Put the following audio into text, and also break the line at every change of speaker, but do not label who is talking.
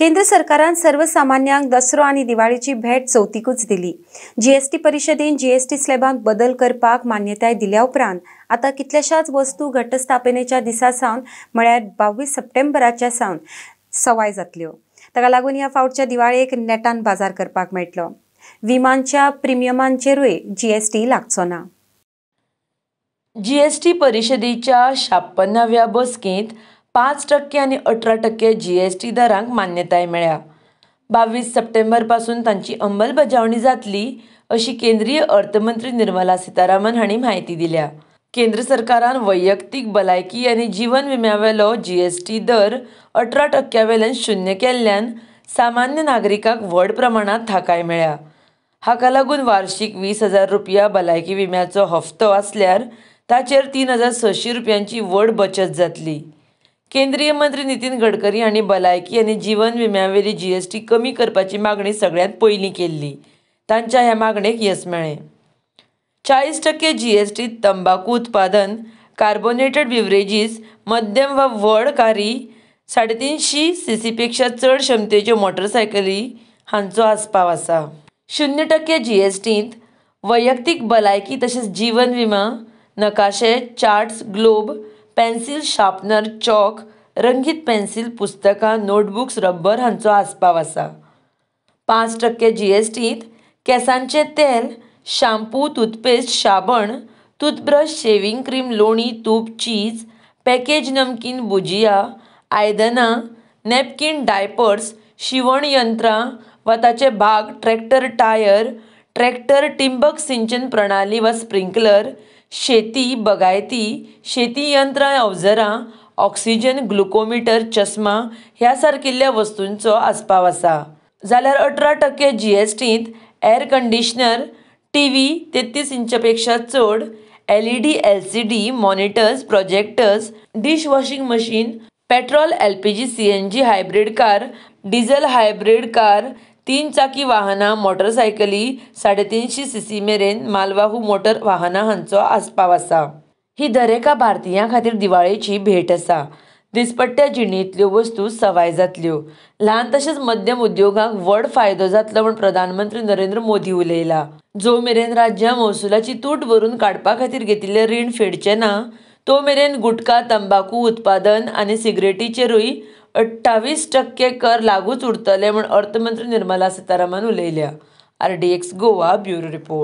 केंद्र सरकारान सर्वसामान्यांक दसरो आणि दिवाळीची भेट चवथीकूच दिली। जीएसटी परिषदेन जीएसटी स्लॅबांत बदल करपाक मान्यताय दिल्या उपरांत आता कितल्याशाच वस्तू घटस्थापनेच्या दिसा सावन म्हळ्यार 22 सप्टेंबराच्या सावन सवाय जातल्यो। ताका लागून ह्या फावटच्या दिवाळेक नेटान बाजार करपाक मेळटलो। विमानच्या प्रिमियमांचेरूय जीएसटी लागचो ना।
जीएसटी परिषदेच्या 56व्या बसकेंत 5% आणि 18% जीएसटी दरांक मान्यताय मेळ्ळ्या। 22 सप्टेंबर पासून तांची अंमलबजावणी जातली अशी केंद्रीय अर्थमंत्री निर्मला सीतारामन हांणी म्हायती दिल्या। केंद्र सरकारान वैयक्तीक भलायकी आनी जीवन विम्यावेलो जीएसटी दर 18% वेल्यान शून्य केल्ल्यान सामान्य नागरिकांक व्हड प्रमाणात थाकाय मेळ्ळ्या। हाका लागून वार्षिक 20,000 रुपया भलायकी विम्याचो हप्तो आसल्यार ताचेर 3,600 रुपयांची व्हड बचत जातली। केंद्रीय मंत्री नितीन गडकरी हांणी भलायकी आनी जीवन विम्यावेली जीएसटी कमी करपाची मागणी सगळ्यांत पयलीं केल्ली। तांच्या ह्या मागणेक येस मेळ्ळें। 40% जीएसटी तंबाखू उत्पादन, कार्बोनेटेड बिवरेजीस, मध्यम वा व्हड कारी, 350 सीसी पेक्षा चड क्षमतेच्यो मोटरसायकली हांचो आस्पाव आसा। 0% जीएसटींत वैयक्तीक भलायकी तशेंच जीवन विमा, नकाशे, charts, globe, pencil, sharpener, chalk, रंगीत पेन्सिल, पुस्तकां, नोटबुक्स, रबर हांचो आस्पाव आसा। 5% जीएसटींत केंसांचें तेल, शाम्पू, टूथपेस्ट, शाबण, टूथब्रश, शेव्हिंग क्रीम, लोणी, तूप, चीज, पॅकेज नमकीन, भुजिया, आयदनां, नॅपकिन, डायपर्स, शिवण यंत्रां वा ताचे भाग, ट्रॅक्टर टायर, ट्रॅक्टर, ठिबक सिंचन प्रणाली वा स्प्रिंकलर, शेती, बागायती, शेती यंत्रां, अवजारां, ऑक्सिजन, ग्लुकोमीटर, चश्मा ह्या सारकिल्ल्या वस्तूंचो आस्पाव आसा। जाल्यार 18% जीएसटींत एअर कंडिशनर, टीव्ही 33 इंचा पेक्षा चड, LED, LCD, monitors, projectors, dish washing machine, petrol, LPG, CNG hybrid car, diesel hybrid car, 3 चाकी वाहनां, मोटरसायकली, 350 सीसी मेरेन मालवाहू मोटर वाहनां हांचो आस्पाव आसा। ही दरेका भारतीयां खातीर दिवाळेची भेट आसा। दिसपट्ट्या जिणेंतल्यो वस्तू सवाय जातल्यो। ल्हान तशेंच मध्यम उद्योगांक व्हड फायदो जातलो म्हूण प्रधानमंत्री नरेंद्र मोदी उलयला। जो मेरेन राज्यां महसुलाची तूट भरून काडपा खातीर घेतिल्लें रीण फेडचें ना, तो मेरेन गुटखा, तंबाखू उत्पादन आनी सिगरेटीचेरूय 28% कर लागूच उरतले म्हूण अर्थमंत्री निर्मला सीतारामन उलयल्या। RDX Goa bureau report.